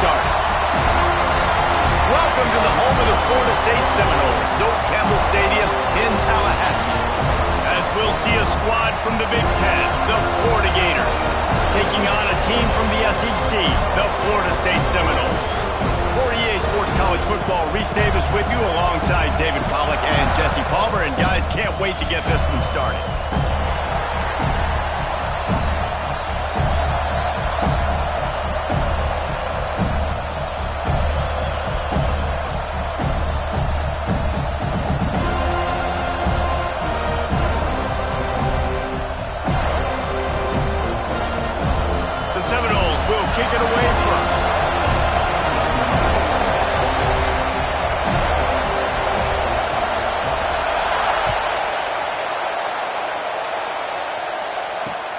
started. Welcome to the home of the Florida State Seminoles, Doak Campbell Stadium in Tallahassee. As we'll see a squad from the Big Ten, the Florida Gators, taking on a team from the SEC, the Florida State Seminoles. For EA Sports College Football, Reese Davis with you alongside David Pollack and Jesse Palmer. And guys, can't wait to get this one started. Kick it away first.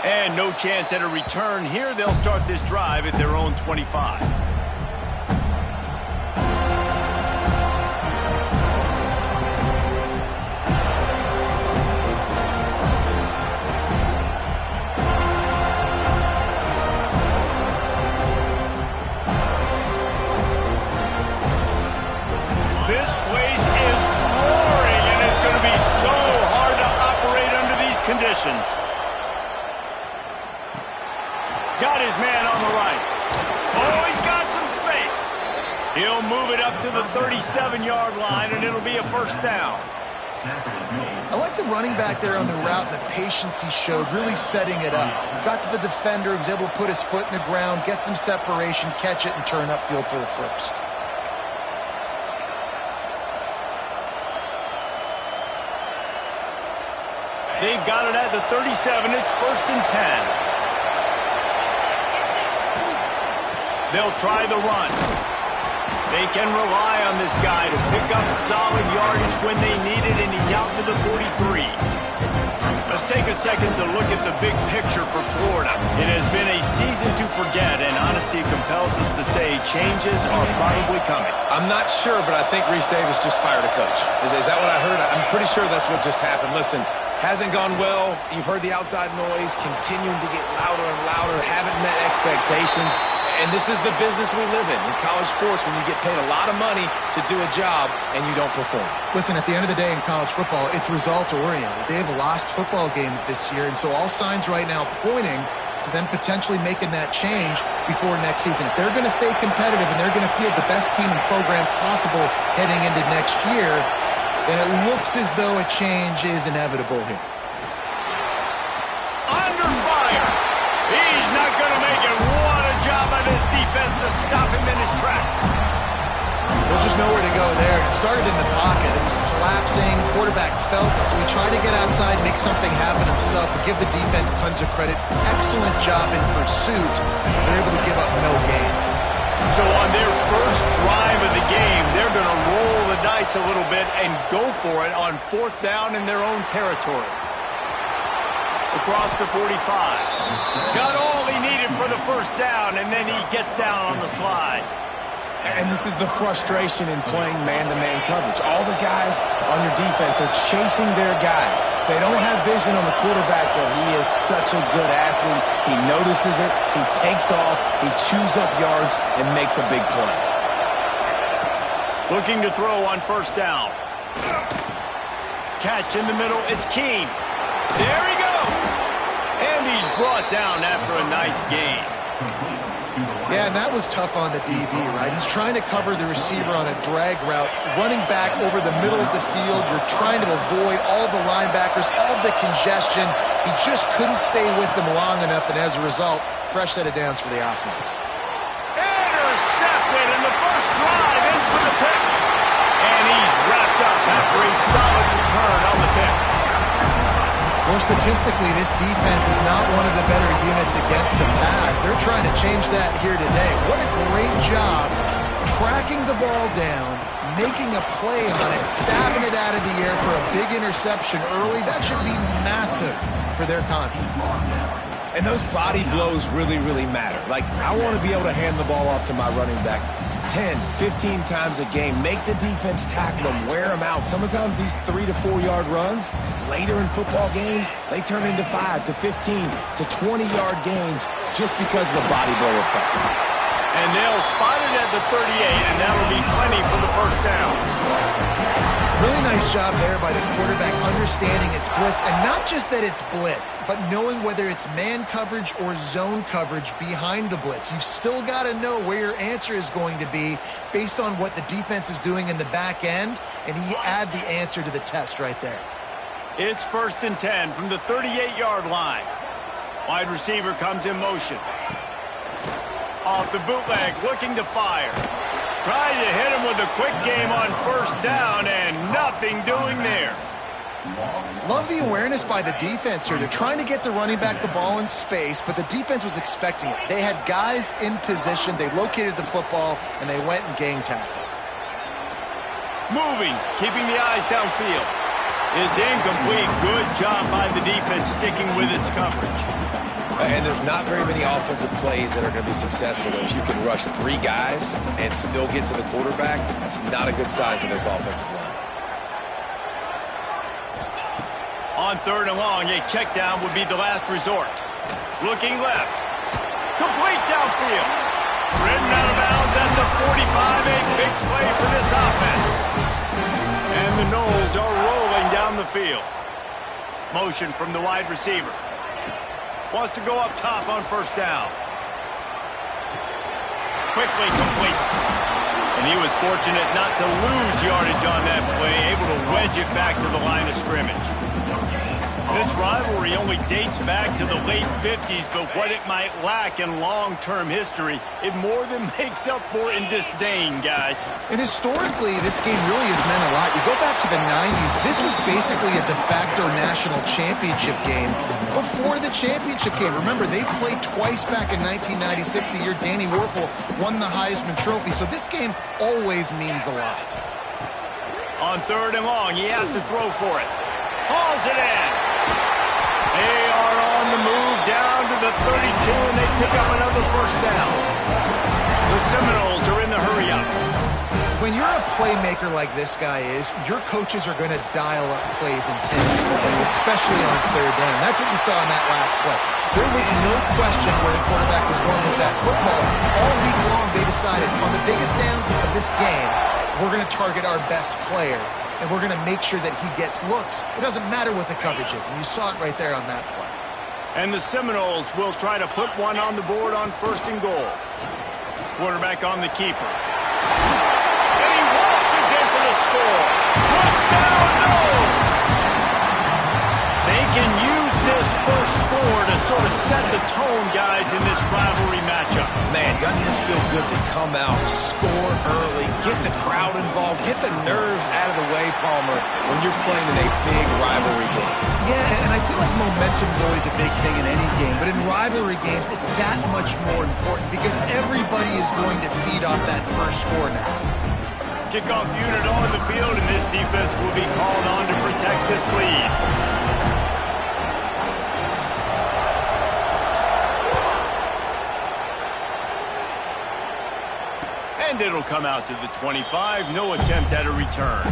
And no chance at a return here. They'll start this drive at their own 25. This place is roaring, and it's going to be so hard to operate under these conditions. Got his man on the right. Oh, he's got some space. He'll move it up to the 37-yard line, and it'll be a first down. I like the running back there on the route and the patience he showed, really setting it up. Got to the defender, was able to put his foot in the ground, get some separation, catch it, and turn upfield for the first. They've got it at the 37. It's 1st and 10. They'll try the run. They can rely on this guy to pick up solid yardage when they need it, and he's out to the 43. Let's take a second to look at the big picture for Florida. It has been a season to forget, and honesty compels us to say changes are probably coming. I'm not sure, but I think Reese Davis just fired a coach. Is that what I heard? I'm pretty sure that's what just happened. Listen, hasn't gone well. You've heard the outside noise, continuing to get louder and louder, haven't met expectations. And this is the business we live in college sports, when you get paid a lot of money to do a job and you don't perform. Listen, at the end of the day in college football, it's results-oriented. They have lost football games this year, and so all signs right now pointing to them potentially making that change before next season. If they're going to stay competitive and they're going to field the best team and program possible heading into next year, then it looks as though a change is inevitable here. Under fire! He's not going to make it. What a job by this defense to stop him in his tracks. There's just nowhere to go there. It started in the pocket. It was collapsing. Quarterback felt it, so he tried to get outside, make something happen himself, but give the defense tons of credit. Excellent job in pursuit. They're able to give up no gain. So on their first drive of the game, they're going to roll the dice a little bit and go for it on 4th down in their own territory. Across the 45. Got all he needed for the first down, and then he gets down on the slide. And this is the frustration in playing man-to-man coverage. All the guys on your defense are chasing their guys. They don't have vision on the quarterback, but he is such a good athlete. He notices it, he takes off, he chews up yards, and makes a big play. Looking to throw on 1st down. Catch in the middle, it's Keene. There he goes! And he's brought down after a nice gain. Yeah, and that was tough on the DB, right? He's trying to cover the receiver on a drag route, running back over the middle of the field. You're trying to avoid all the linebackers, all the congestion. He just couldn't stay with them long enough, and as a result, fresh set of downs for the offense. Intercepted, and the first drive ends with a pick. And he's wrapped up after a solid return on the pick. More statistically, this defense is not one of the better units against the pass. They're trying to change that here today. What a great job tracking the ball down, making a play on it, stabbing it out of the air for a big interception early. That should be massive for their confidence. And those body blows really, really matter. Like, I want to be able to hand the ball off to my running back 10, 15 times a game. Make the defense tackle them, wear them out. Sometimes these 3 to 4 yard runs, later in football games, they turn into 5 to 15 to 20 yard gains just because of the body blow effect. And they'll spot it at the 38, and that'll be plenty for the first down. Really nice job there by the quarterback understanding it's blitz, and not just that it's blitz, but knowing whether it's man coverage or zone coverage behind the blitz. You've still got to know where your answer is going to be based on what the defense is doing in the back end, and he add the answer to the test right there. It's 1st and 10 from the 38-yard line. Wide receiver comes in motion. Off the bootleg, looking to fire. Trying to hit him with a quick game on 1st down, and nothing doing there. Love the awareness by the defense here. They're trying to get the running back the ball in space, but the defense was expecting it. They had guys in position. They located the football, and they went and gang tackled. Moving, keeping the eyes downfield. It's incomplete. Good job by the defense sticking with its coverage. And there's not very many offensive plays that are going to be successful if you can rush 3 guys and still get to the quarterback. That's not a good sign for this offensive line. On 3rd and long, a check down would be the last resort. Looking left. Complete downfield. Ridden out of bounds at the 45. A big play for this offense. And the Knowles are rolling down the field. Motion from the wide receiver. Wants to go up top on 1st down. Quickly complete. And he was fortunate not to lose yardage on that play, able to wedge it back to the line of scrimmage. This rivalry only dates back to the late 50s, but what it might lack in long-term history, it more than makes up for in disdain, guys. And historically, this game really has meant a lot. You go back to the 90s, this was basically a de facto national championship game before the championship game. Remember, they played twice back in 1996, the year Danny Werfel won the Heisman Trophy. So this game always means a lot. On 3rd and long, he has to throw for it. Hauls it in. They are on the move down to the 32, and they pick up another 1st down. The Seminoles are in the hurry-up. When you're a playmaker like this guy is, your coaches are going to dial up plays intended for you, especially on 3rd down. That's what you saw in that last play. There was no question where the quarterback was going with that football. All week long, they decided on the biggest downs of this game, we're going to target our best player. And we're going to make sure that he gets looks. It doesn't matter what the coverage is, and you saw it right there on that play. And the Seminoles will try to put one on the board on 1st and goal. Quarterback on the keeper. And he waltzes in for the score. Touchdown, Knowles! They can use this first score to sort of set the tone, guys, in this rivalry matchup. Man, doesn't this feel good to come out, score early, get the crowd involved, get the nerves out of the way, Palmer, when you're playing in a big rivalry game? Yeah, and I feel like momentum's always a big thing in any game, but in rivalry games, it's that much more important because everybody is going to feed off that first score now. Kickoff unit on the field, and this defense will be called on to protect this lead. And it'll come out to the 25. No attempt at a return.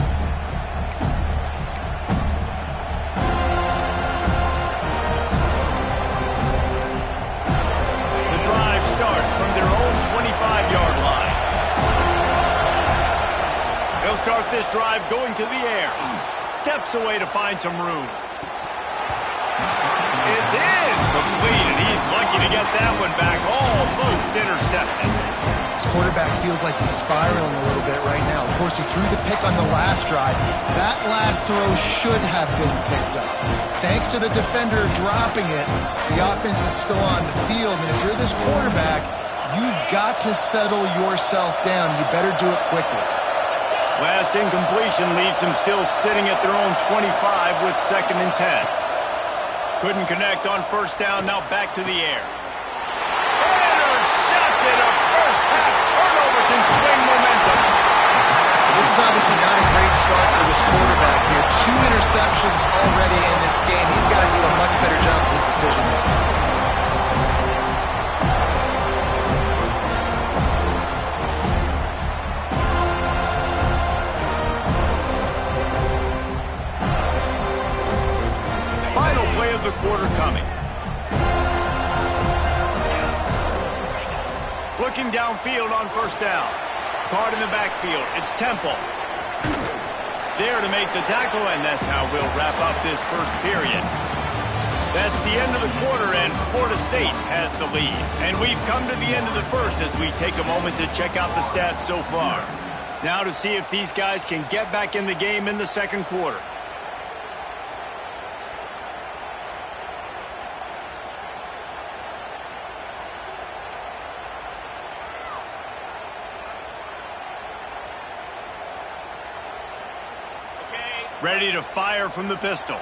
The drive starts from their own 25-yard line. They'll start this drive going to the air. Steps away to find some room. It's in. Complete, and he's lucky to get that one back. Almost intercepted. This quarterback feels like he's spiraling a little bit right now. Of course, he threw the pick on the last drive. That last throw should have been picked up. Thanks to the defender dropping it, the offense is still on the field. And if you're this quarterback, you've got to settle yourself down. You better do it quickly. Last incompletion leaves them still sitting at their own 25 with 2nd and 10. Couldn't connect on 1st down, now back to the air. Intercepted, a first half turnover can swing momentum. This is obviously not a great start for this quarterback here. 2 interceptions already in this game. He's got to do a much better job with his decision making. The quarter coming. Looking downfield on first down. Card in the backfield. It's Temple. There to make the tackle, and that's how we'll wrap up this first period. That's the end of the quarter, and Florida State has the lead. And we've come to the end of the first as we take a moment to check out the stats so far. Now to see if these guys can get back in the game in the second quarter. Ready to fire from the pistol.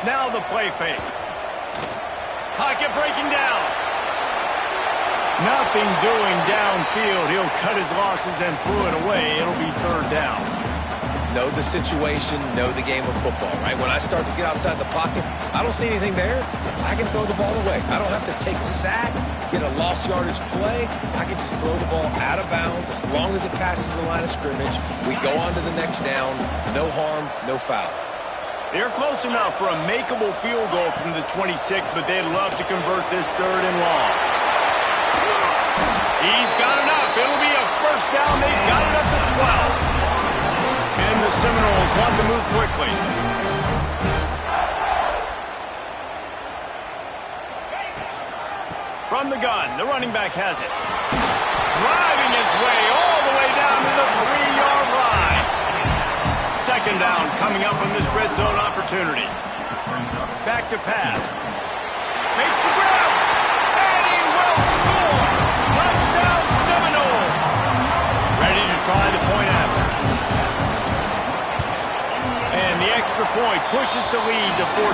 Now the play fake. Pocket breaking down. Nothing doing downfield. He'll cut his losses and throw it away. It'll be third down. Know the situation, know the game of football, right? When I start to get outside the pocket, I don't see anything there. I can throw the ball away. I don't have to take a sack, get a lost yardage play. I can just throw the ball out of bounds as long as it passes the line of scrimmage. We go on to the next down. No harm, no foul. They're close enough for a makeable field goal from the 26, but they'd love to convert this third and long. He's got enough. It'll be a first down. They've got it up to 12. And the Seminoles want to move quickly. From the gun, the running back has it. Driving his way all the way down to the 3-yard line. Second down coming up on this red zone opportunity. Back to pass. Makes the grab. And he will score. Touchdown Seminoles. Ready to try the point after. And the extra point pushes the lead to 14.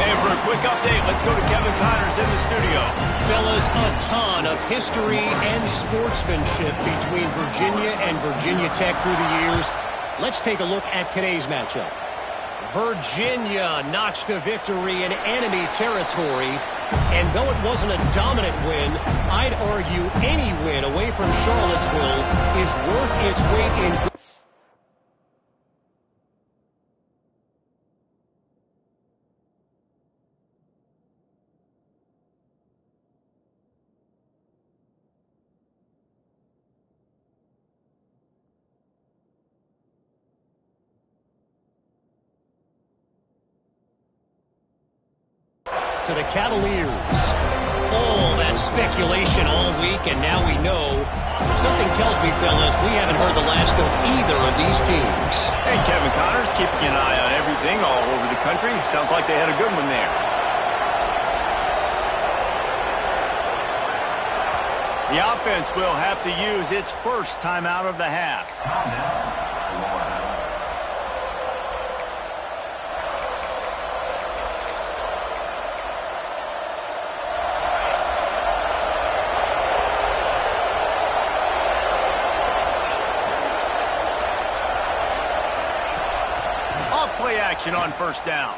And for a quick update, let's go to Kevin Connors in the studio. Fellas, a ton of history and sportsmanship between Virginia and Virginia Tech through the years. Let's take a look at today's matchup. Virginia notched a victory in enemy territory. And though it wasn't a dominant win, I'd argue any win away from Charlottesville is worth its weight in gold. To the Cavaliers. All that speculation all week, and now we know. Something tells me, fellas, we haven't heard the last of either of these teams. Hey, Kevin Connors, keeping an eye on everything all over the country. Sounds like they had a good one there. The offense will have to use its first timeout of the half. Play action on first down.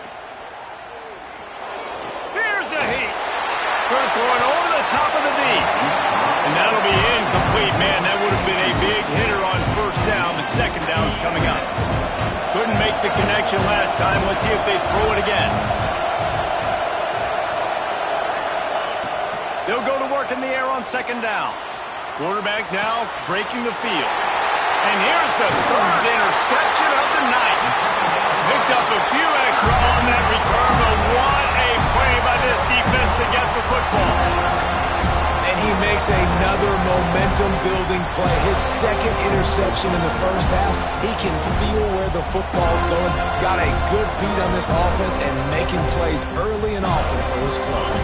Here's a heat. Going to throw it over the top of the deep. And that'll be incomplete. Man, that would have been a big hitter on first down, but second down's coming up. Couldn't make the connection last time. Let's see if they throw it again. They'll go to work in the air on second down. Quarterback now breaking the field. And here's the third interception of the night. Picked up a few extra on that return, but what a play by this defense to get the football. And he makes another momentum-building play. His second interception in the first half. He can feel where the football's going. Got a good beat on this offense and making plays early and often for his club.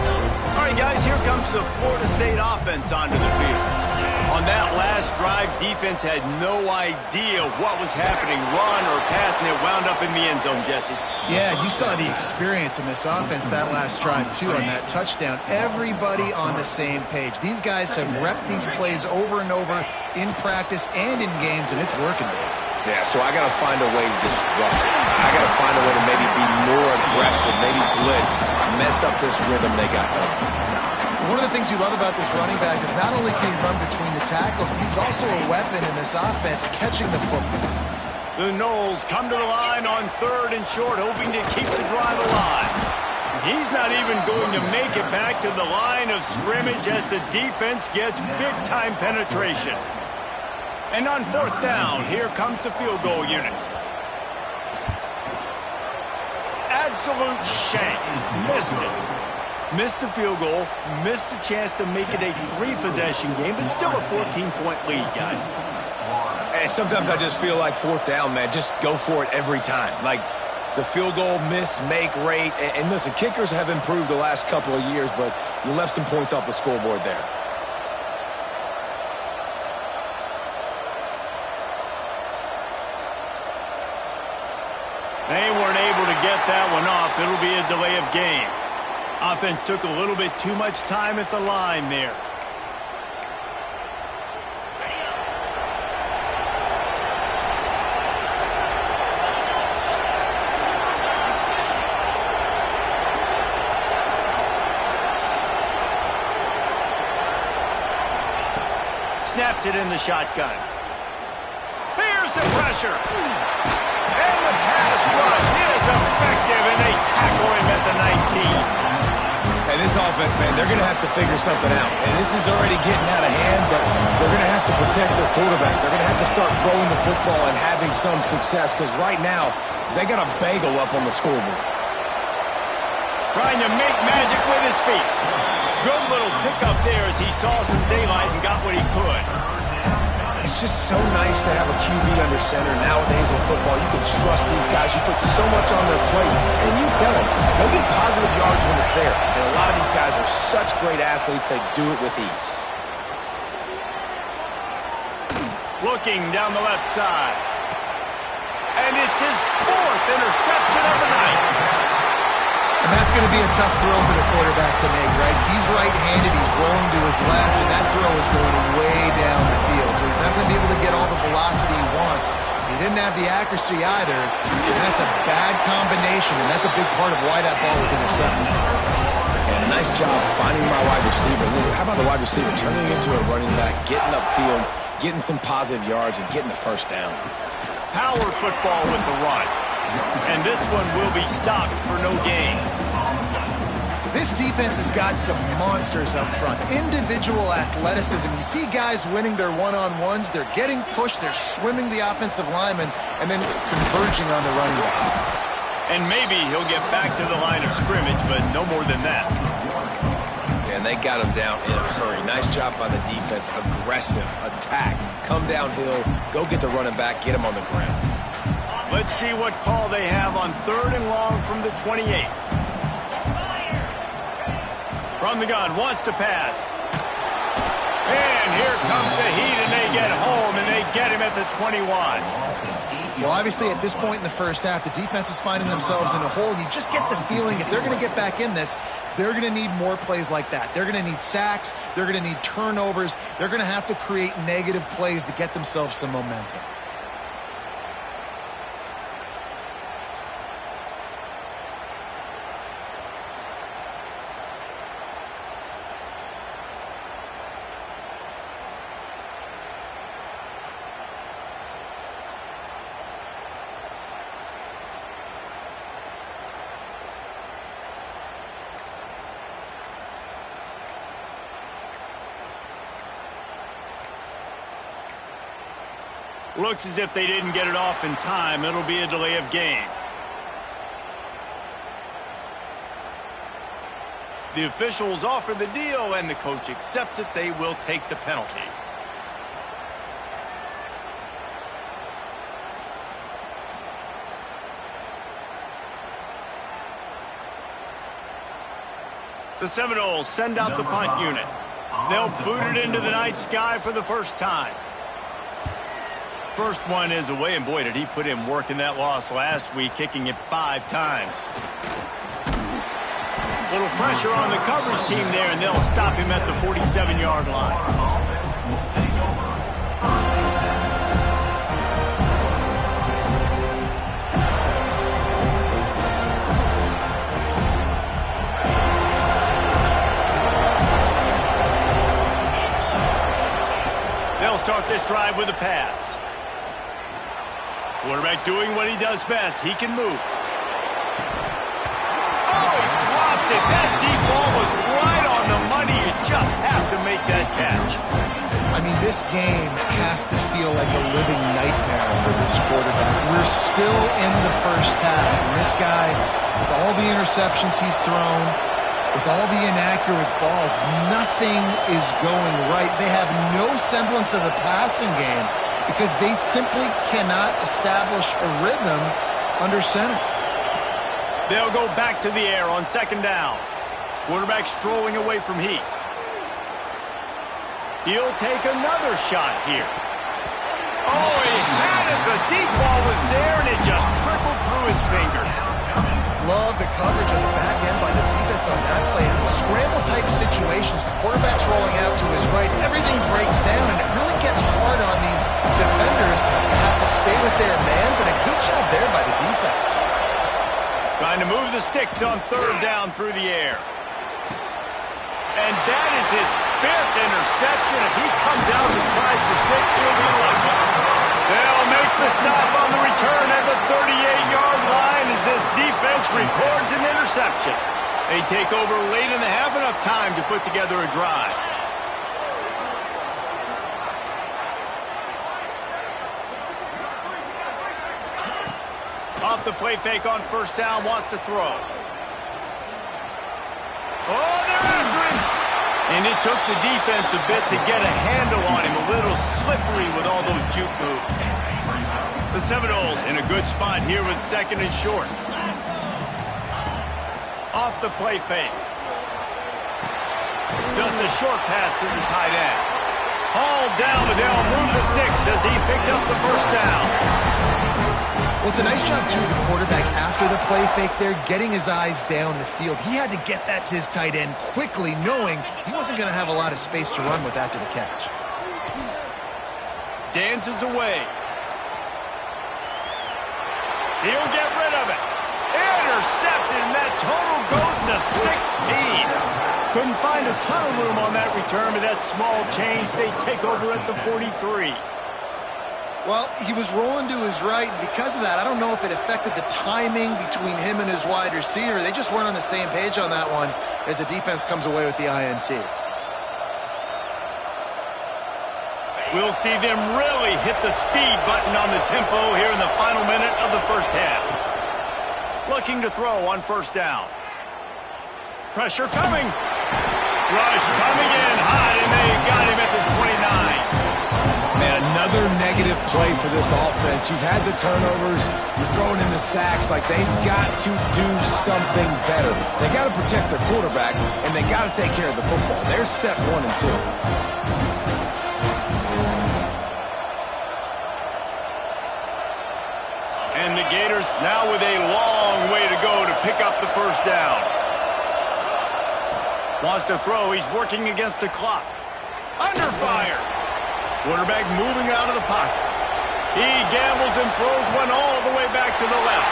All right, guys, here comes the Florida State offense onto the field. On that last drive, defense had no idea what was happening, run or pass, and it wound up in the end zone, Jesse. Yeah, you saw the experience in this offense that last drive, too, on that touchdown. Everybody on the same page. These guys have repped these plays over and over in practice and in games, and it's working. Yeah, so I got to find a way to disrupt it. I got to find a way to maybe be more aggressive, maybe blitz, mess up this rhythm they got going. One of the things you love about this running back is not only can he run between the tackles, but he's also a weapon in this offense, catching the football. The Noles come to the line on third and short, hoping to keep the drive alive. He's not even going to make it back to the line of scrimmage as the defense gets big-time penetration. And on 4th down, here comes the field goal unit. Absolute shank. Missed it. Missed the field goal. Missed the chance to make it a 3-possession game, but still a 14-point lead, guys. And sometimes I just feel like 4th down, man. Just go for it every time. Like the field goal miss-make rate. And listen, kickers have improved the last couple of years, but you left some points off the scoreboard there. They weren't able to get that one off. It'll be a delay of game. Offense took a little bit too much time at the line there. Snapped it in the shotgun. Here's the pressure. And the pass rush is effective, and they tackle him at the 19. And this offense, man, they're going to have to figure something out. And this is already getting out of hand, but they're going to have to protect their quarterback. They're going to have to start throwing the football and having some success, because right now, they got a bagel up on the scoreboard. Trying to make magic with his feet. Good little pickup there as he saw some daylight and got what he could. It's just so nice to have a QB under center nowadays in football. You can trust these guys. You put so much on their plate, and you tell them they'll get positive yards when it's there. And a lot of these guys are such great athletes, they do it with ease. Looking down the left side. And it's his 4th interception of the night. And that's going to be a tough throw for the quarterback to make, right? He's right-handed, he's rolling to his left, and that throw is going way down the field. So he's not going to be able to get all the velocity he wants. He didn't have the accuracy either, and that's a bad combination, and that's a big part of why that ball was intercepted. And a nice job finding my wide receiver. How about the wide receiver turning into a running back, getting upfield, getting some positive yards, and getting the 1st down. Power football with the run. And this one will be stopped for no gain. This defense has got some monsters up front. Individual athleticism. You see guys winning their one-on-ones. They're getting pushed. They're swimming the offensive lineman and then converging on the running back. And maybe he'll get back to the line of scrimmage, but no more than that. And they got him down in a hurry. Nice job by the defense. Aggressive attack. Come downhill. Go get the running back. Get him on the ground. Let's see what call they have on 3rd and long from the 28. From the gun, wants to pass. And here comes the heat, and they get home, and they get him at the 21. Well, obviously, at this point in the first half, the defense is finding themselves in a hole. You just get the feeling if they're going to get back in this, they're going to need more plays like that. They're going to need sacks. They're going to need turnovers. They're going to have to create negative plays to get themselves some momentum. Looks as if they didn't get it off in time. It'll be a delay of game. The officials offer the deal, and the coach accepts it. They will take the penalty. The Seminoles send out the punt unit. They'll boot it into the night sky for the first time. First one is away, and boy, did he put in work in that loss last week, kicking it 5 times. Little pressure on the coverage team there, and they'll stop him at the 47-yard line. They'll start this drive with a pass. Quarterback doing what he does best. He can move. Oh, he dropped make that catch. I mean, this game has to feel like a living nightmare for this quarterback. We're still in the first half, and this guy, with all the interceptions he's thrown, with all the inaccurate balls, nothing is going right. They have no semblance of a passing game because they simply cannot establish a rhythm under center. They'll go back to the air on second down. Quarterback strolling away from Heat. He'll take another shot here. Oh, he had it. The deep ball was there, and it just trickled through his fingers. Love the coverage on the back end by the defense on that play. In scramble-type situations, the quarterback's rolling out to his right. Everything breaks down, and it really gets hard on these defenders to have to stay with their man, but a good job there by the defense. Trying to move the sticks on third down through the air. And that is his fifth interception. If he comes out and tries for 6, he'll be lucky. They'll make the stop on the return at the 38-yard line as this defense records an interception. They take over late in the half, enough time to put together a drive. Off the play fake on first down, wants to throw. Oh, they're after him! And it took the defense a bit to get a handle on him, a little slippery with all those juke moves. The Seminoles in a good spot here with second and short. Off the play fake. Just a short pass to the tight end. Hauled down, but they'll move the sticks as he picks up the first down. Well, it's a nice job, too, of the quarterback after the play fake there, getting his eyes down the field. He had to get that to his tight end quickly, knowing he wasn't going to have a lot of space to run with after the catch. Dances away. He'll get rid of it. Intercepted, and that total goes to 16. Couldn't find a ton of room on that return, but that small change, they take over at the 43. Well, he was rolling to his right, and because of that, I don't know if it affected the timing between him and his wide receiver. They just weren't on the same page on that one as the defense comes away with the INT. We'll see them really hit the speed button on the tempo here in the final minute of the first half. Looking to throw on first down. Pressure coming. Rush coming in hot, and they got him at the 29. Man, another negative play for this offense. You've had the turnovers. You're throwing in the sacks. Like, they've got to do something better. They got to protect their quarterback, and they got to take care of the football. There's step 1 and 2. And the Gators now with a long way to go to pick up the first down. Wants to throw. He's working against the clock. Under fire. Quarterback moving out of the pocket. He gambles and throws one all the way back to the left.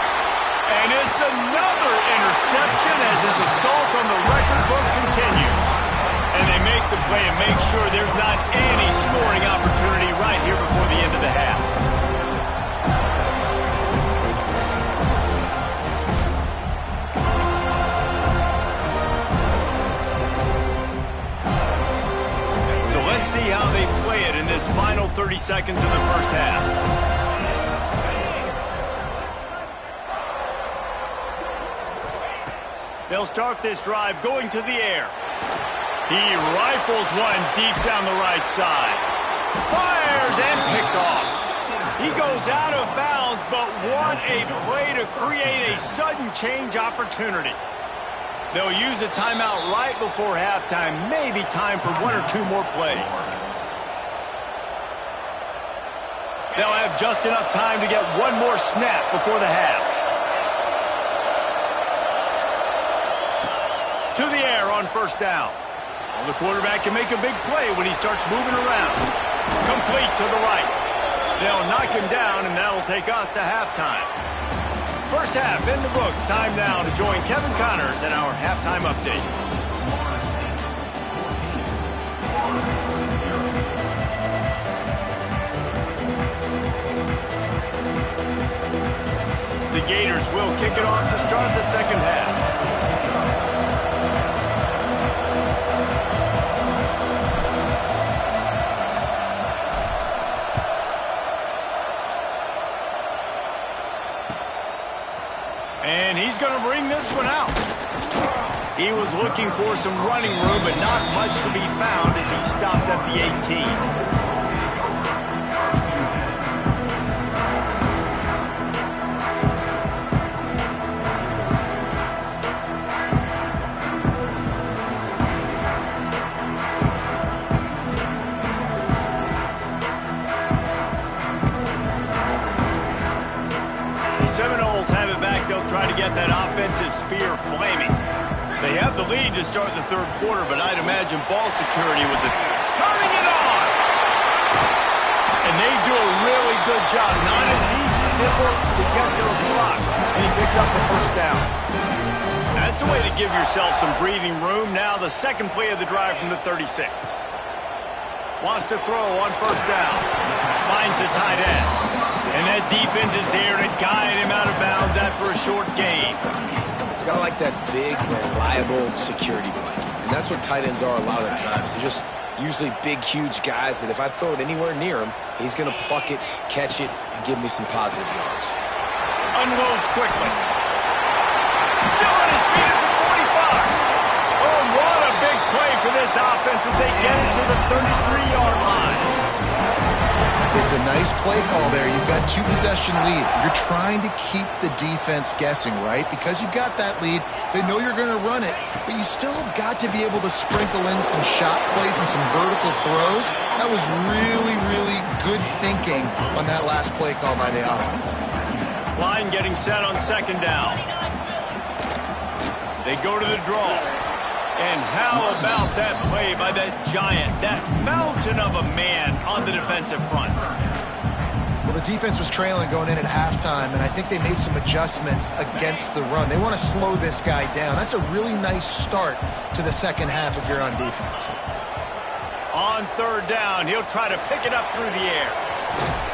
And it's another interception as his assault on the record book continues. And they make the play and make sure there's not any scoring opportunity right here before the end of the half. Let's see how they play it in this final 30 seconds of the first half. They'll start this drive going to the air. He rifles one deep down the right side. Fires and picked off. He goes out of bounds, but what a play to create a sudden change opportunity. They'll use a timeout right before halftime. Maybe time for 1 or 2 more plays. They'll have just enough time to get one more snap before the half. To the air on first down. Well, the quarterback can make a big play when he starts moving around. Complete to the right. They'll knock him down, and that'll take us to halftime. First half in the books. Time now to join Kevin Connors in our halftime update. The Gators will kick it off to start the second half. And he's going to bring this one out. He was looking for some running room, but not much to be found as he stopped at the 18. Seminoles have it back. They'll try to get that offensive spear flaming. They have the lead to start the third quarter, but I'd imagine ball security was turning it on. And they do a really good job. Not as easy as it looks to get those blocks. And he picks up the first down. That's a way to give yourself some breathing room. Now the second play of the drive from the 36. Wants to throw on first down. Finds a tight end. And that defense is there to guide him out of bounds after a short gain. Gotta like that big, reliable security blanket. And that's what tight ends are a lot of the times. They're just usually big, huge guys that if I throw it anywhere near him, he's going to pluck it, catch it, and give me some positive yards. Unloads quickly. Still on his feet at the 45. Oh, what a big play for this offense as they get it to the 33-yard line. It's a nice play call there. You've got two-possession lead. You're trying to keep the defense guessing, right? Because you've got that lead, they know you're going to run it, but you still have got to be able to sprinkle in some shot plays and some vertical throws. That was really, really good thinking on that last play call by the offense. Line getting set on second down. They go to the draw. And how about that play by that giant, that mountain of a man on the defensive front? Well, the defense was trailing going in at halftime, and I think they made some adjustments against the run. They want to slow this guy down. That's a really nice start to the second half if you're on defense. On third down, he'll try to pick it up through the air.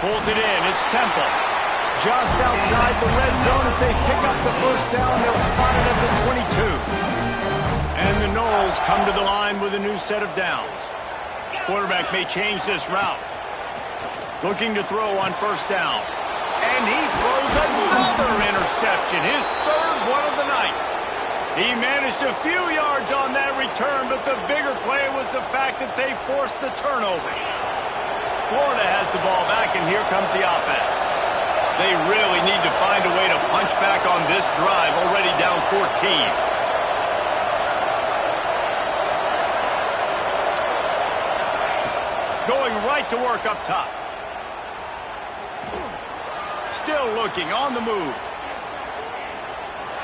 Pulls it in. It's Temple. Just outside the red zone as they pick up the first down. They'll spot it at the 22. And the Noles come to the line with a new set of downs. Quarterback may change this route. Looking to throw on first down. And he throws another interception, his third one of the night. He managed a few yards on that return, but the bigger play was the fact that they forced the turnover. Florida has the ball back, and here comes the offense. They really need to find a way to punch back on this drive, already down 14. Going right to work up top. Still looking on the move.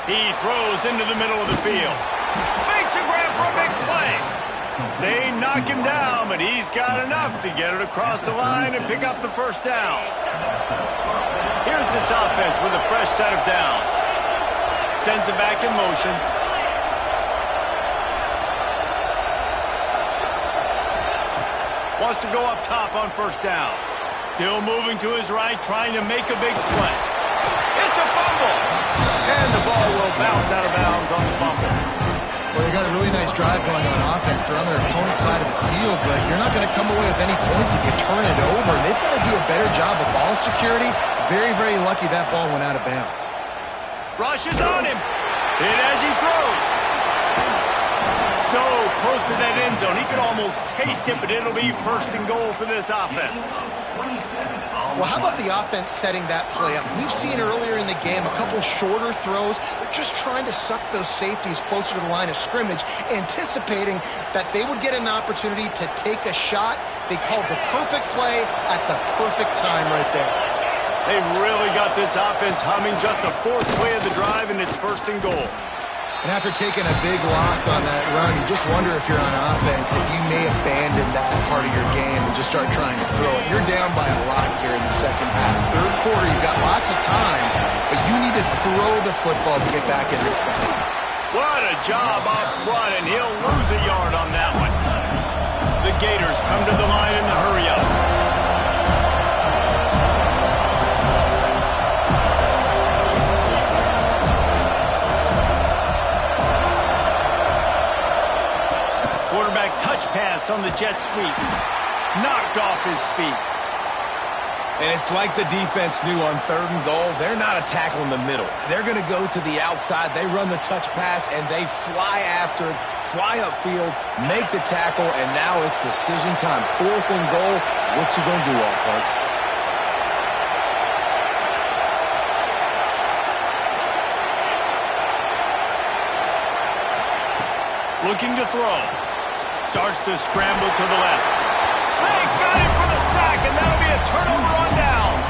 He throws into the middle of the field. Makes a grab for a big play. They knock him down, but he's got enough to get it across the line and pick up the first down. Here's this offense with a fresh set of downs. Sends it back in motion. Wants to go up top on first down. Still moving to his right, trying to make a big play. It's a fumble! And the ball will bounce out of bounds on the fumble. Well, they got a really nice drive going on offense. They're on their opponent's side of the field, but you're not going to come away with any points if you turn it over. They've got to do a better job of ball security. Very, very lucky that ball went out of bounds. Rushes on him. Hit as he throws. So close to that end zone. He could almost taste it, but it'll be first and goal for this offense. Well, how about the offense setting that play up? We've seen earlier in the game a couple shorter throws. They're just trying to suck those safeties closer to the line of scrimmage, anticipating that they would get an opportunity to take a shot. They called the perfect play at the perfect time right there. They've really got this offense humming. Just the fourth play of the drive, and it's first and goal. And after taking a big loss on that run, you just wonder if you're on offense, if you may abandon that part of your game and just start trying to throw it. You're down by a lot here in the second half. Third quarter, you've got lots of time, but you need to throw the football to get back in this thing. What a job up front, and he'll lose a yard on that one. The Gators come to the line in the hurry-up. Quarterback touch pass on the jet sweep. Knocked off his feet. And it's like the defense knew on 3rd and goal. They're not a tackle in the middle. They're going to go to the outside. They run the touch pass, and they fly after it, fly upfield, make the tackle, and now it's decision time. 4th and goal. What you going to do, offense? Looking to throw. Starts to scramble to the left. They got him for the sack, and that'll be a turnover on downs.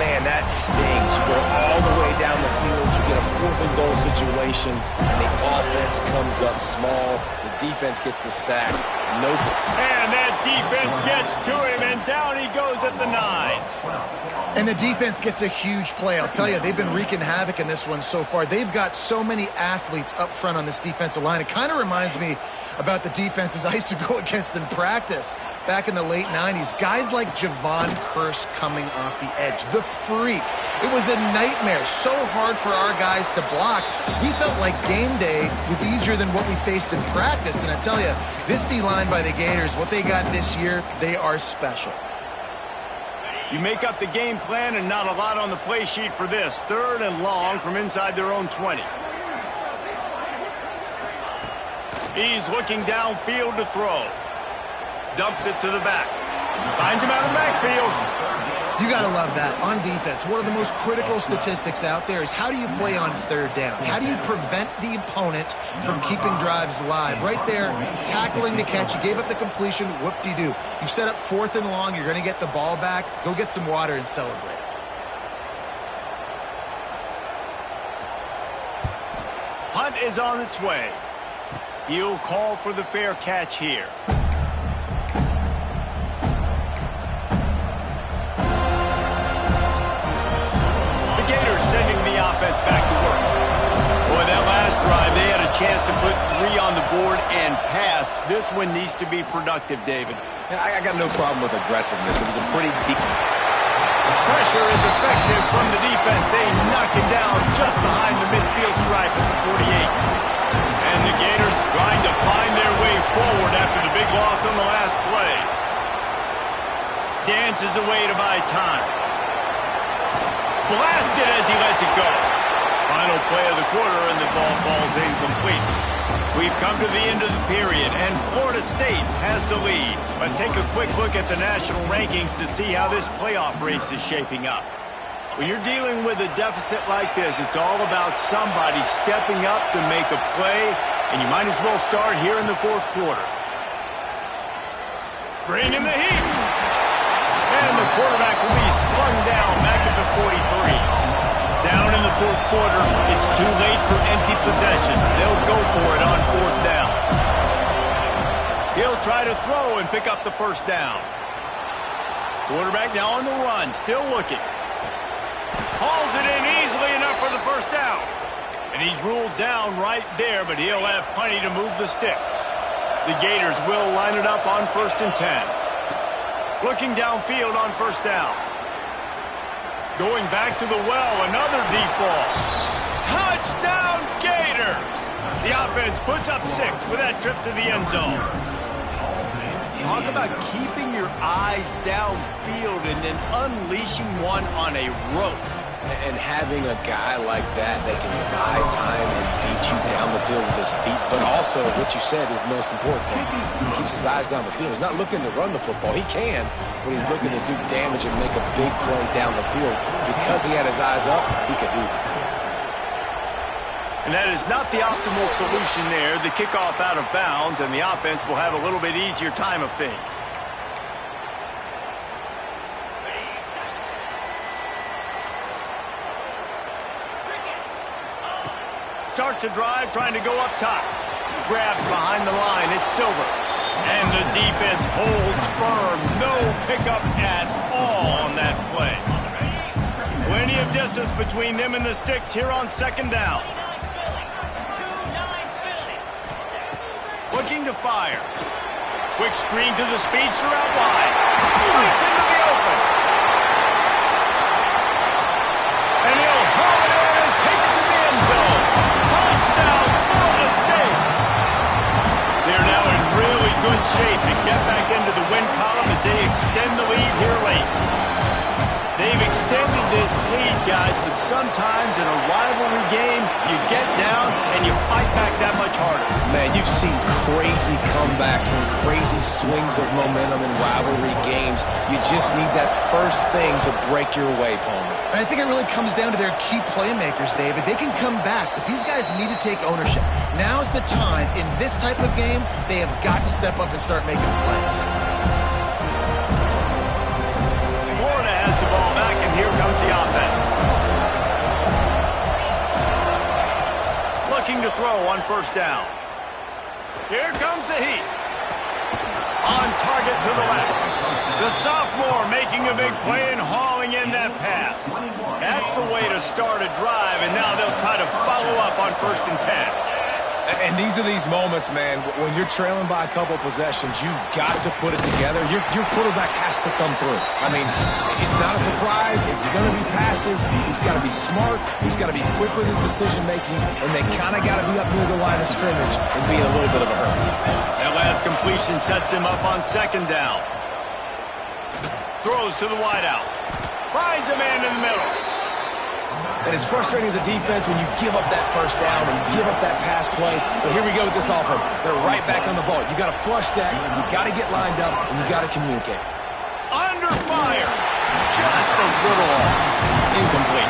Man, that stings. You go all the way down the field. You get a 4th and goal situation, and the offense comes up small. The defense gets the sack. Nope. And that defense gets to him, and down he goes at the 9. And the defense gets a huge play. I'll tell you, they've been wreaking havoc in this one so far. They've got so many athletes up front on this defensive line. It kind of reminds me about the defenses I used to go against in practice back in the late 90s. Guys like Javon Curse coming off the edge. The freak. It was a nightmare. So hard for our guys to block. We felt like game day was easier than what we faced in practice. And I tell you, this D-line by the Gators, what they got this year, they are special. You make up the game plan and not a lot on the play sheet for this. 3rd and long from inside their own 20. He's looking downfield to throw. Dumps it to the back. Finds him out of the backfield. You got to love that. On defense, one of the most critical statistics out there is how do you play on 3rd down? How do you prevent the opponent from keeping drives alive? Right there, tackling the catch. You gave up the completion. Whoop-de-doo. You set up 4th and long. You're going to get the ball back. Go get some water and celebrate. Punt is on its way. He'll call for the fair catch here. Sending the offense back to work. Boy, that last drive, they had a chance to put 3 on the board and passed. This one needs to be productive, David. Yeah, I got no problem with aggressiveness. It was a pretty deep... Pressure is effective from the defense. They knock him down just behind the midfield stripe at the 48. And the Gators trying to find their way forward after the big loss on the last play. Dances away to buy time. Blasted as he lets it go. Final play of the quarter, and the ball falls incomplete. We've come to the end of the period, and Florida State has the lead. Let's take a quick look at the national rankings to see how this playoff race is shaping up. When you're dealing with a deficit like this, it's all about somebody stepping up to make a play, and you might as well start here in the 4th quarter. Bring in the heat. And the quarterback will be slung down back at the 43. Down in the 4th quarter, it's too late for empty possessions. They'll go for it on 4th down. He'll try to throw and pick up the 1st down. Quarterback now on the run, still looking. Hauls it in easily enough for the 1st down. And he's ruled down right there, but he'll have plenty to move the sticks. The Gators will line it up on 1st and 10. Looking downfield on 1st down. Going back to the well, another deep ball. Touchdown, Gators! The offense puts up 6 with that trip to the end zone. Talk about keeping your eyes downfield and then unleashing one on a rope. And having a guy like that can buy time and beat you down the field with his feet, but also what you said is the most important thing. He keeps his eyes down the field. He's not looking to run the football. He can, but he's looking to do damage and make a big play down the field. Because he had his eyes up, he could do that. And that is not the optimal solution there. The kickoff out of bounds, and the offense will have a little bit easier time of things. Starts a drive, trying to go up top. Grabbed behind the line. It's Silver. And the defense holds firm. No pickup at all on that play. Plenty of distance between them and the sticks here on 2nd down. Looking to fire. Quick screen to the speedster out wide. Breaks into the open. And he'll haul it in and take it to the end zone. Touchdown, Florida State. They're now in really good shape to get back into the win column as they extend the lead here late. crazy comebacks and crazy swings of momentum in rivalry games. You just need that first thing to break your way, Palmer. And I think it really comes down to their key playmakers, David. They can come back, but these guys need to take ownership. Now's the time. In this type of game, they have got to step up and start making plays. Florida has the ball back, and here comes the offense. Looking to throw on first down. Here comes the heat. On target to the left. The sophomore making a big play and hauling in that pass. That's the way to start a drive, and now they'll try to follow up on 1st and 10. And these are these moments, man, when you're trailing by a couple possessions, you've got to put it together. Your quarterback has to come through. I mean, it's not a surprise. It's going to be passes. He's got to be smart. He's got to be quick with his decision-making, and they kind of got to be up near the line of scrimmage and be in a little bit of a hurry. That last completion sets him up on 2nd down. Throws to the wideout. Finds a man in the middle. And it's frustrating as a defense when you give up that first down and give up that pass play. But here we go with this offense. They're right back on the ball. You got to flush that. You got to get lined up, and you got to communicate. Under fire. Just a little off. Incomplete.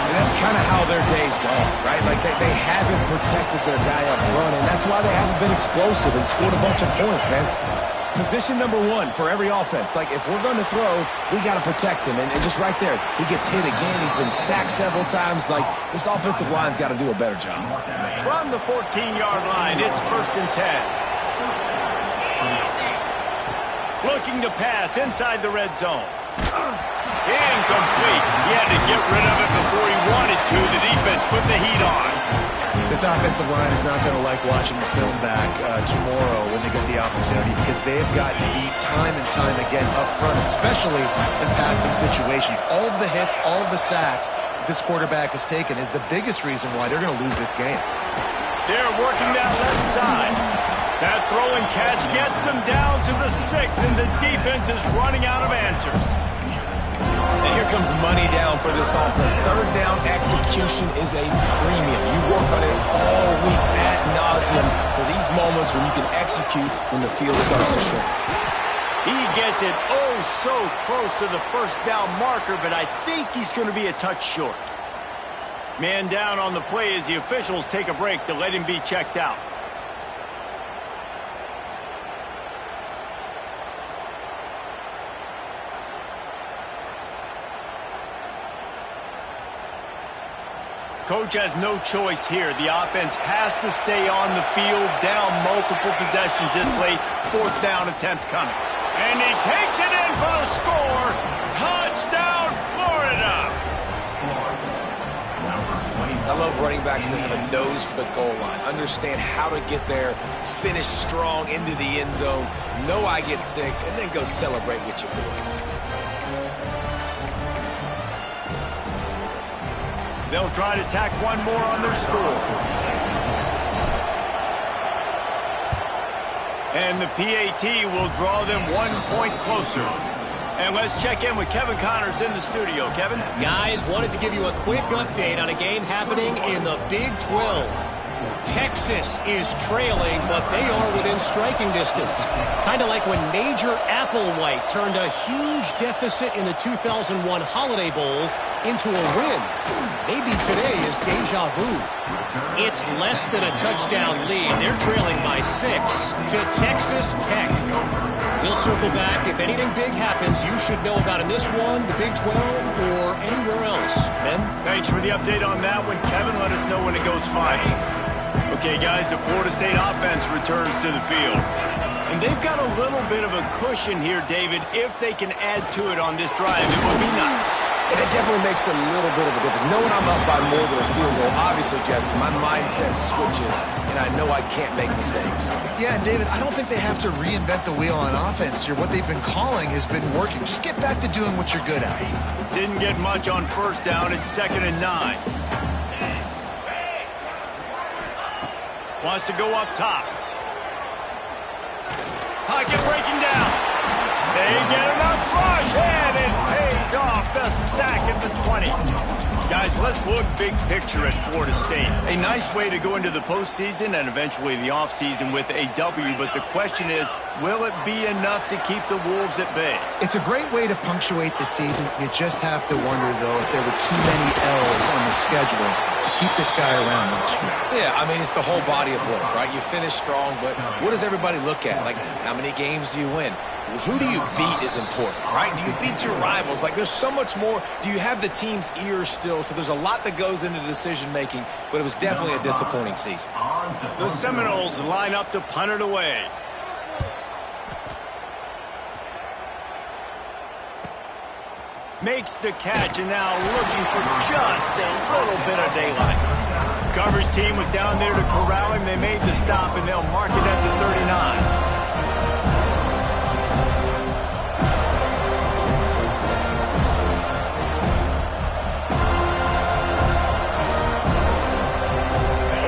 And that's kind of how their day's gone, right? Like they haven't protected their guy up front, and that's why they haven't been explosive and scored a bunch of points, man. Position number 1 for every offense. Like, if we're going to throw, we got to protect him. And just right there, he gets hit again. He's been sacked several times. Like, this offensive line's got to do a better job. From the 14-yard line, it's 1st and 10. Looking to pass inside the red zone. Incomplete. He had to get rid of it before he wanted to. The defense put the heat on. This offensive line is not going to like watching the film back tomorrow when they get the opportunity, because they've gotten beat time and time again up front, especially in passing situations. All of the hits, all of the sacks this quarterback has taken is the biggest reason why they're going to lose this game. They're working that left side. That throw and catch gets them down to the 6, and the defense is running out of answers. And here comes money down for this offense. 3rd down execution is a premium. You work on it all week ad nauseum for these moments when you can execute when the field starts to shrink. He gets it oh so close to the 1st down marker, but I think he's going to be a touch short. Man down on the play as the officials take a break to let him be checked out. Coach has no choice here. The offense has to stay on the field, down multiple possessions this late. 4th down attempt coming. And he takes it in for the score. Touchdown, Florida! I love running backs that have a nose for the goal line. Understand how to get there, finish strong into the end zone, know I get 6, and then go celebrate with your boys. They'll try to tack one more on their score. And the PAT will draw them 1 point closer. And let's check in with Kevin Connors in the studio. Kevin? Guys, wanted to give you a quick update on a game happening in the Big 12. Texas is trailing, but they are within striking distance. Kind of like when Major Applewhite turned a huge deficit in the 2001 Holiday Bowl into a win. Maybe today is deja vu. It's less than a touchdown lead. They're trailing by 6 to Texas Tech. We'll circle back. If anything big happens, you should know about in this one, the Big 12, or anywhere else. Ben? Thanks for the update on that one, Kevin. Let us know when it goes final. Okay, guys, the Florida State offense returns to the field. And they've got a little bit of a cushion here, David. If they can add to it on this drive, it would be nice. And it definitely makes a little bit of a difference. Knowing I'm up by more than a field goal, obviously, Jesse, my mindset switches, and I know I can't make mistakes. Yeah, and David, I don't think they have to reinvent the wheel on offense here. What they've been calling has been working. Just get back to doing what you're good at. Didn't get much on 1st down. It's 2nd and 9. Wants to go up top. Pocket breaking down. They get enough rush, and it pays off. The sack at the 20. Guys, let's look big picture at Florida State. A nice way to go into the postseason and eventually the offseason with a W, but the question is, will it be enough to keep the Wolves at bay? It's a great way to punctuate the season. You just have to wonder, though, if there were too many L's on the schedule to keep this guy around next year. Yeah, I mean, it's the whole body of work, right? You finish strong, but what does everybody look at? Like, how many games do you win? Who do you beat is important, right? Do you beat your rivals? Like, there's so much more. Do you have the team's ears still? So there's a lot that goes into decision-making, but it was definitely a disappointing season. The Seminoles line up to punt it away. Makes the catch, and now looking for just a little bit of daylight. Coverage team was down there to corral him. They made the stop, and they'll mark it at the 39.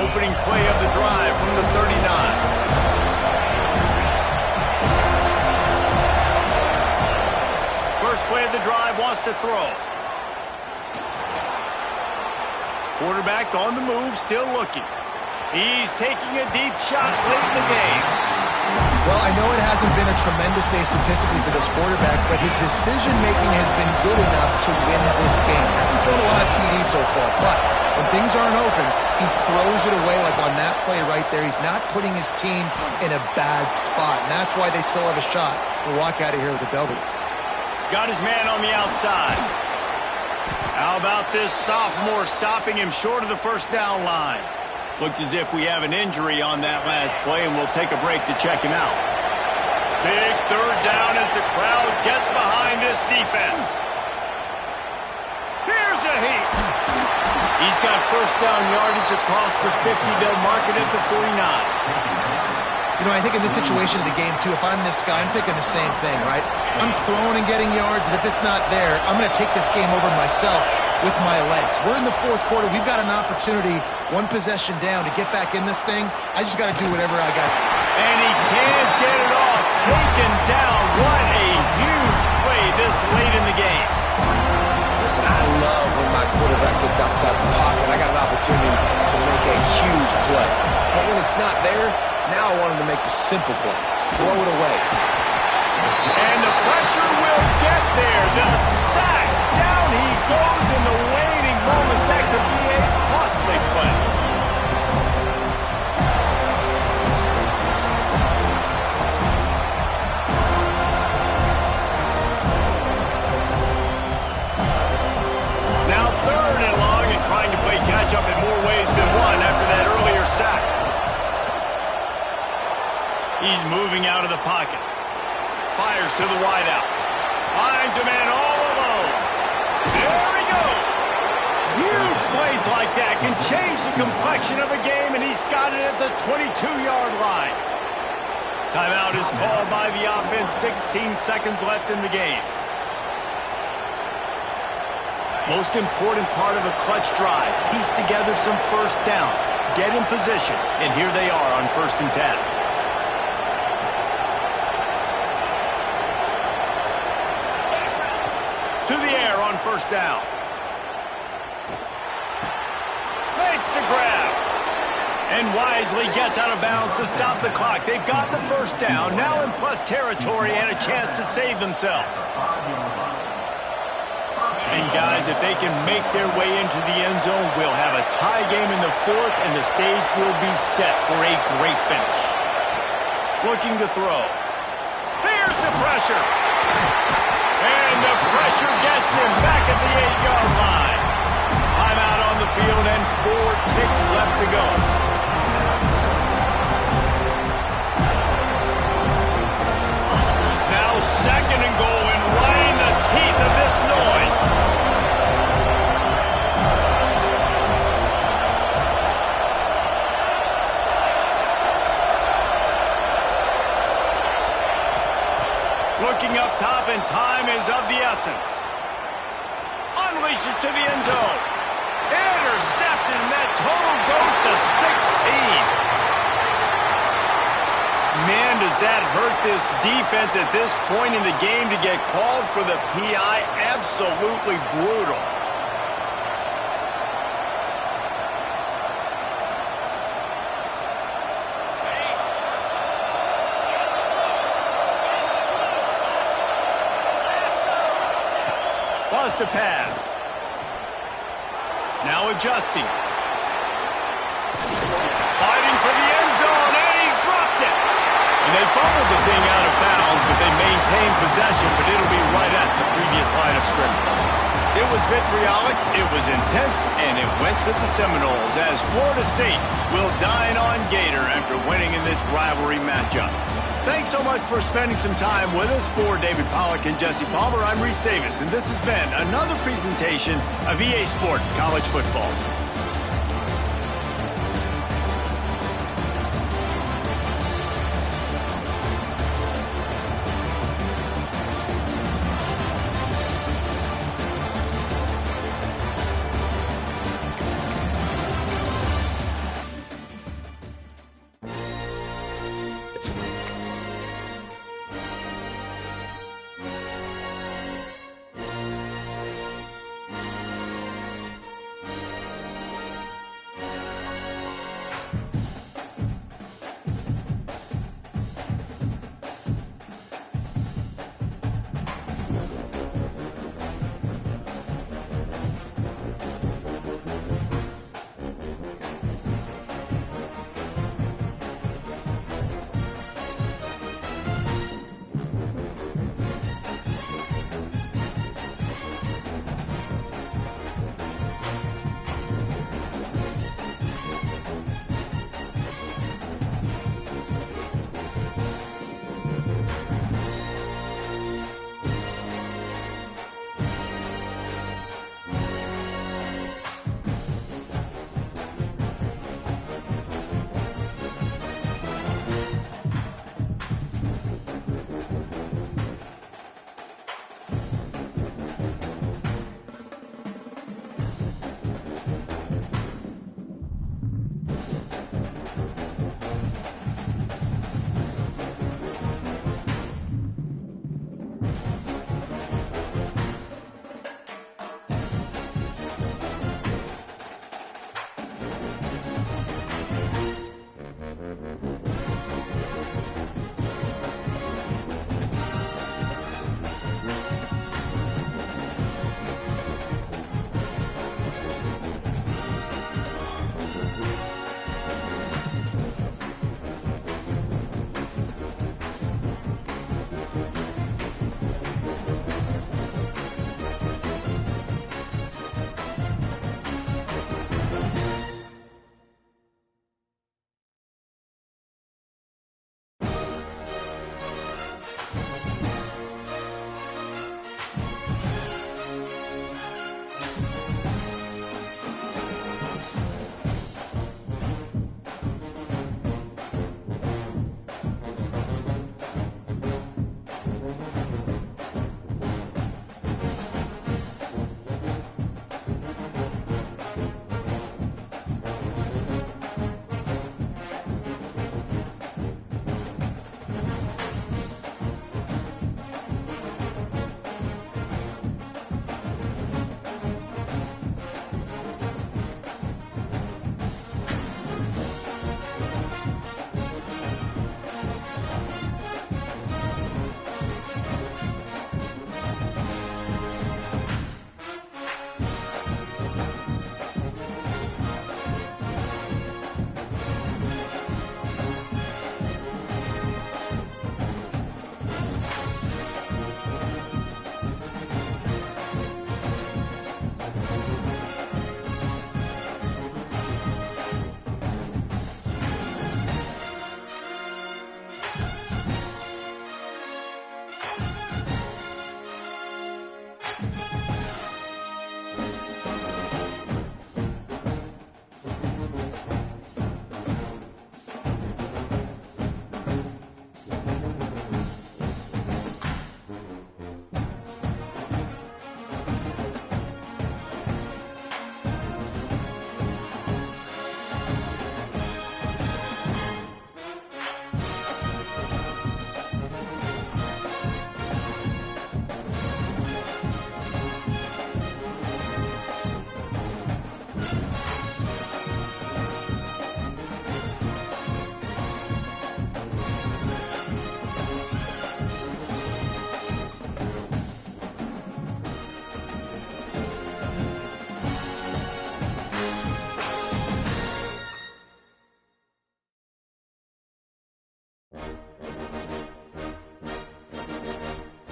Opening play of the drive from the 39. First play of the drive, wants to throw. Quarterback on the move, still looking. He's taking a deep shot late in the game. Well, I know it hasn't been a tremendous day statistically for this quarterback, but his decision-making has been good enough to win this game. Hasn't thrown a lot of TDs so far, but when things aren't open, he throws it away like on that play right there. He's not putting his team in a bad spot, and that's why they still have a shot to walk out of here with a W. Got his man on the outside. How about this sophomore stopping him short of the first down line? Looks as if we have an injury on that last play, and we'll take a break to check him out. Big third down as the crowd gets behind this defense. Here's a heat. He's got first down yardage across the 50. They'll mark it at the 49. You know, I think in this situation of the game, too, if I'm this guy, I'm thinking the same thing, right? I'm throwing and getting yards, and if it's not there, I'm going to take this game over myself with my legs. We're in the fourth quarter. We've got an opportunity, one possession down, to get back in this thing. I just got to do whatever I got. And he can't get it off. Taken down. What a huge play this late in the game. Listen, I love when my quarterback gets outside the pocket. I got an opportunity to make a huge play. But when it's not there, now I want him to make the simple play. Throw it away. And the pressure will get there. The sack. Down he goes in the waning moments. That could be a costly play. Now third and long and trying to play catch up in more ways than one after that earlier sack. He's moving out of the pocket. Fires to the wideout. Finds a man all alone. There he goes. Huge plays like that can change the complexion of a game, and he's got it at the 22-yard line. Timeout is called by the offense. 16 seconds left in the game. Most important part of a clutch drive. Piece together some first downs. Get in position, and here they are on 1st and 10. To the air on first down. Makes the grab. And wisely gets out of bounds to stop the clock. They've got the first down, now in plus territory and a chance to save themselves. And guys, if they can make their way into the end zone, we'll have a tie game in the fourth, and the stage will be set for a great finish. Looking to throw. Here's the pressure. And the pressure gets him back at the 8-yard line. Timeout on the field and 4 ticks left to go. Now 2nd and goal, and right in the teeth of this noise. Looking up top, and time is of the essence. Unleashes to the end zone. Intercepted, and that total goes to 16. Man, does that hurt this defense at this point in the game to get called for the PI? Absolutely brutal. to pass. Now adjusting. Fighting for the end zone, and he dropped it. And they fumbled the thing out of bounds, but they maintained possession, but it'll be right at the previous line of scrimmage. It was vitriolic, it was intense, and it went to the Seminoles as Florida State will dine on Gator after winning in this rivalry matchup. Thanks so much for spending some time with us. For David Pollack and Jesse Palmer, I'm Reese Davis, and this has been another presentation of EA Sports College Football.